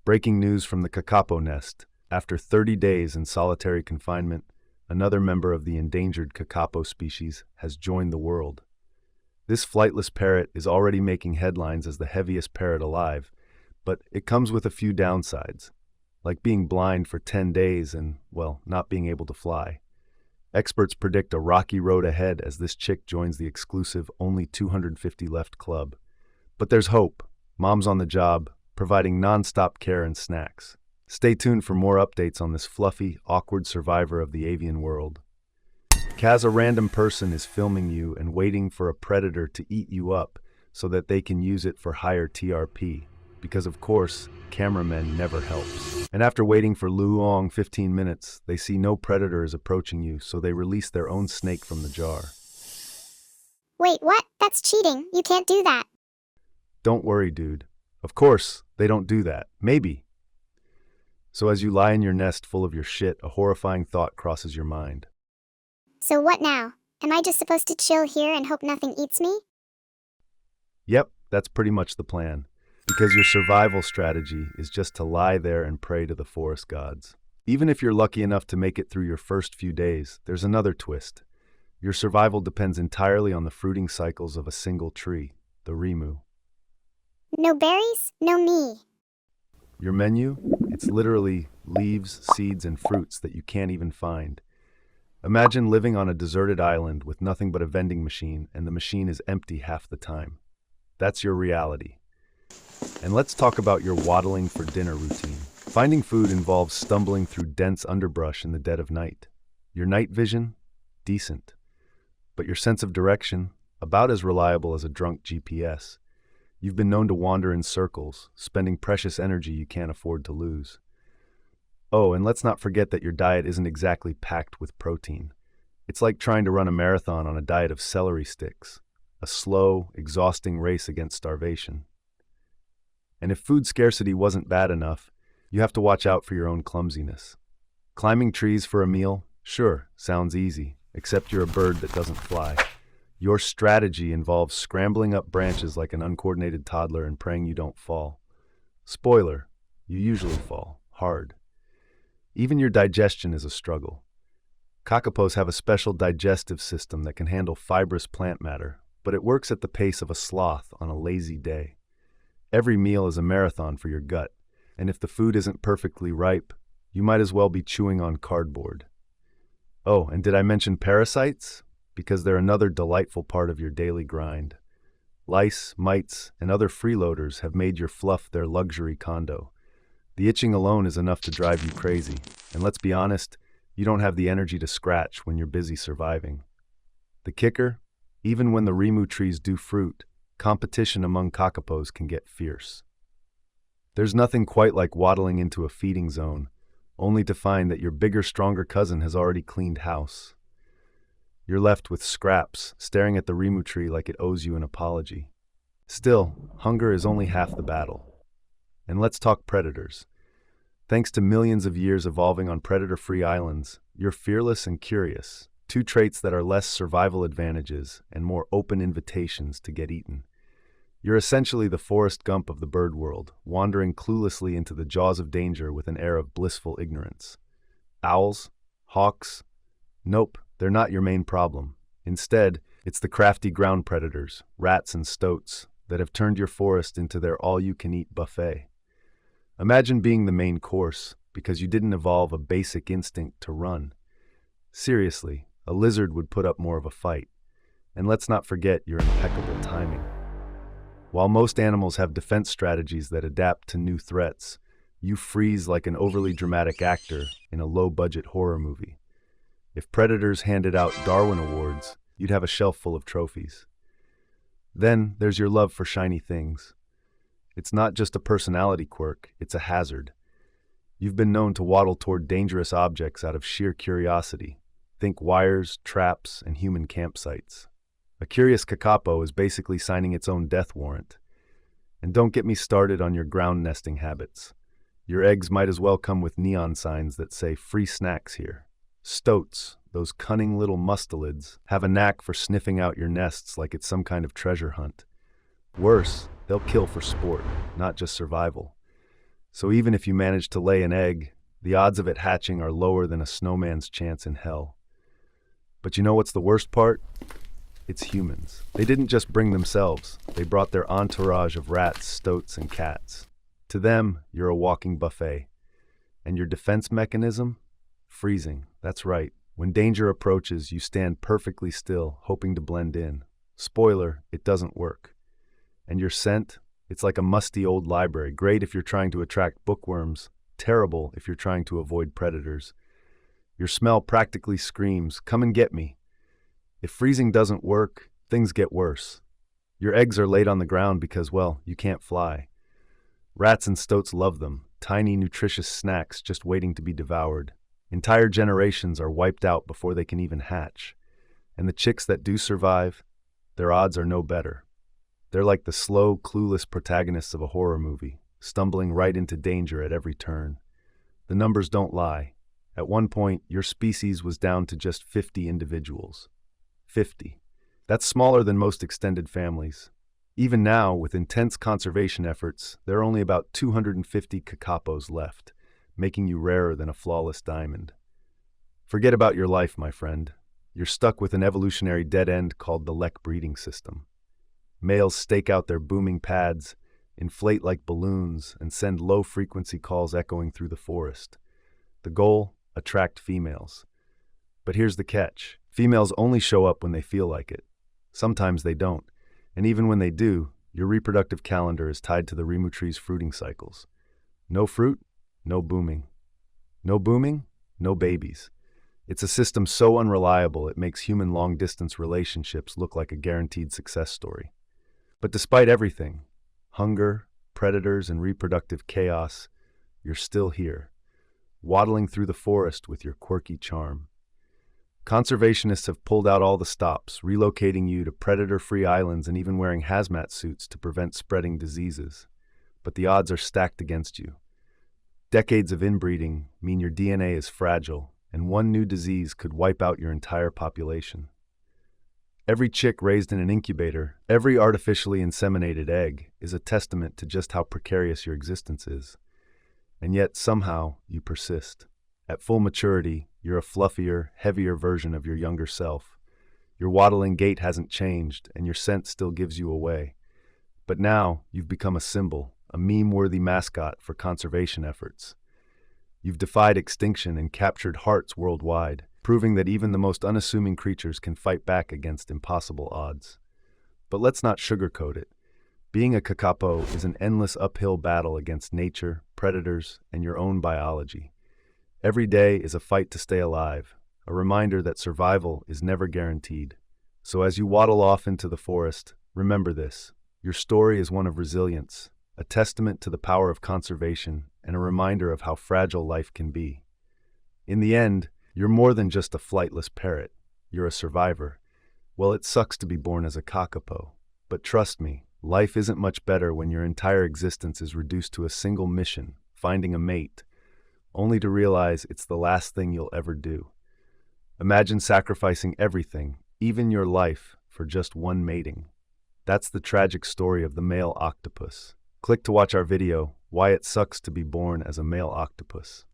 Breaking news from the Kakapo nest. After 30 days in solitary confinement, another member of the endangered Kakapo species has joined the world. This flightless parrot is already making headlines as the heaviest parrot alive, but it comes with a few downsides, like being blind for 10 days and, well, not being able to fly. Experts predict a rocky road ahead as this chick joins the exclusive Only 250 Left club. But there's hope. Mom's on the job, providing non-stop care and snacks. Stay tuned for more updates on this fluffy, awkward survivor of the avian world. Kaz, a random person is filming you and waiting for a predator to eat you up so that they can use it for higher TRP. Because of course, cameramen never helps. And after waiting for Luong 15 minutes, they see no predator is approaching you, so they release their own snake from the jar. Wait, what? That's cheating. You can't do that. Don't worry, dude. Of course, they don't do that. Maybe. So as you lie in your nest full of your shit, a horrifying thought crosses your mind. So what now? Am I just supposed to chill here and hope nothing eats me? Yep, that's pretty much the plan. Because your survival strategy is just to lie there and pray to the forest gods. Even if you're lucky enough to make it through your first few days, there's another twist. Your survival depends entirely on the fruiting cycles of a single tree, the rimu. No berries? No me. Your menu? It's literally leaves, seeds, and fruits that you can't even find. Imagine living on a deserted island with nothing but a vending machine, and the machine is empty half the time. That's your reality. And let's talk about your waddling for dinner routine. Finding food involves stumbling through dense underbrush in the dead of night. Your night vision? Decent. But your sense of direction? About as reliable as a drunk GPS. You've been known to wander in circles, spending precious energy you can't afford to lose. Oh, and let's not forget that your diet isn't exactly packed with protein. It's like trying to run a marathon on a diet of celery sticks. A slow, exhausting race against starvation. And if food scarcity wasn't bad enough, you have to watch out for your own clumsiness. Climbing trees for a meal? Sure, sounds easy, except you're a bird that doesn't fly. Your strategy involves scrambling up branches like an uncoordinated toddler and praying you don't fall. Spoiler, you usually fall, hard. Even your digestion is a struggle. Kakapos have a special digestive system that can handle fibrous plant matter, but it works at the pace of a sloth on a lazy day. Every meal is a marathon for your gut, and if the food isn't perfectly ripe, you might as well be chewing on cardboard. Oh, and did I mention parasites? Because they're another delightful part of your daily grind. Lice, mites, and other freeloaders have made your fluff their luxury condo. The itching alone is enough to drive you crazy, and let's be honest, you don't have the energy to scratch when you're busy surviving. The kicker? Even when the rimu trees do fruit, competition among kakapos can get fierce. There's nothing quite like waddling into a feeding zone, only to find that your bigger, stronger cousin has already cleaned house. You're left with scraps, staring at the rimu tree like it owes you an apology. Still, hunger is only half the battle. And let's talk predators. Thanks to millions of years evolving on predator-free islands, you're fearless and curious, two traits that are less survival advantages and more open invitations to get eaten. You're essentially the Forrest Gump of the bird world, wandering cluelessly into the jaws of danger with an air of blissful ignorance. Owls? Hawks? Nope, they're not your main problem. Instead, it's the crafty ground predators, rats and stoats, that have turned your forest into their all-you-can-eat buffet. Imagine being the main course because you didn't evolve a basic instinct to run. Seriously, a lizard would put up more of a fight. And let's not forget your impeccable timing. While most animals have defense strategies that adapt to new threats, you freeze like an overly dramatic actor in a low-budget horror movie. If predators handed out Darwin Awards, you'd have a shelf full of trophies. Then there's your love for shiny things. It's not just a personality quirk, it's a hazard. You've been known to waddle toward dangerous objects out of sheer curiosity. Think wires, traps, and human campsites. A curious kakapo is basically signing its own death warrant. And don't get me started on your ground nesting habits. Your eggs might as well come with neon signs that say free snacks here. Stoats, those cunning little mustelids, have a knack for sniffing out your nests like it's some kind of treasure hunt. Worse, they'll kill for sport, not just survival. So even if you manage to lay an egg, the odds of it hatching are lower than a snowman's chance in hell. But you know what's the worst part? It's humans. They didn't just bring themselves, they brought their entourage of rats, stoats, and cats. To them, you're a walking buffet. And your defense mechanism? Freezing. That's right. When danger approaches, you stand perfectly still, hoping to blend in. Spoiler, it doesn't work. And your scent? It's like a musty old library, great if you're trying to attract bookworms, terrible if you're trying to avoid predators. Your smell practically screams, "Come and get me." If freezing doesn't work, things get worse. Your eggs are laid on the ground because, well, you can't fly. Rats and stoats love them, tiny nutritious snacks just waiting to be devoured. Entire generations are wiped out before they can even hatch. And the chicks that do survive, their odds are no better. They're like the slow, clueless protagonists of a horror movie, stumbling right into danger at every turn. The numbers don't lie. At one point, your species was down to just 50 individuals. 50. That's smaller than most extended families. Even now, with intense conservation efforts, there are only about 250 kakapos left, making you rarer than a flawless diamond. Forget about your life, my friend. You're stuck with an evolutionary dead end called the Lek breeding system. Males stake out their booming pads, inflate like balloons, and send low-frequency calls echoing through the forest. The goal? Attract females. But here's the catch. Females only show up when they feel like it. Sometimes they don't. And even when they do, your reproductive calendar is tied to the rimu tree's fruiting cycles. No fruit, no booming. No booming, no babies. It's a system so unreliable it makes human long-distance relationships look like a guaranteed success story. But despite everything, hunger, predators, and reproductive chaos, you're still here, waddling through the forest with your quirky charm. Conservationists have pulled out all the stops, relocating you to predator-free islands and even wearing hazmat suits to prevent spreading diseases. But the odds are stacked against you. Decades of inbreeding mean your DNA is fragile, and one new disease could wipe out your entire population. Every chick raised in an incubator, every artificially inseminated egg, is a testament to just how precarious your existence is. And yet, somehow, you persist. At full maturity, you're a fluffier, heavier version of your younger self. Your waddling gait hasn't changed, and your scent still gives you away. But now, you've become a symbol, a meme-worthy mascot for conservation efforts. You've defied extinction and captured hearts worldwide, proving that even the most unassuming creatures can fight back against impossible odds. But let's not sugarcoat it. Being a kakapo is an endless uphill battle against nature, predators, and your own biology. Every day is a fight to stay alive, a reminder that survival is never guaranteed. So as you waddle off into the forest, remember this. Your story is one of resilience, a testament to the power of conservation, and a reminder of how fragile life can be. In the end, you're more than just a flightless parrot. You're a survivor. Well, it sucks to be born as a kakapo, but trust me, life isn't much better when your entire existence is reduced to a single mission, finding a mate, only to realize it's the last thing you'll ever do. Imagine sacrificing everything, even your life, for just one mating. That's the tragic story of the male octopus. Click to watch our video, Why It Sucks to Be Born as a Male Octopus.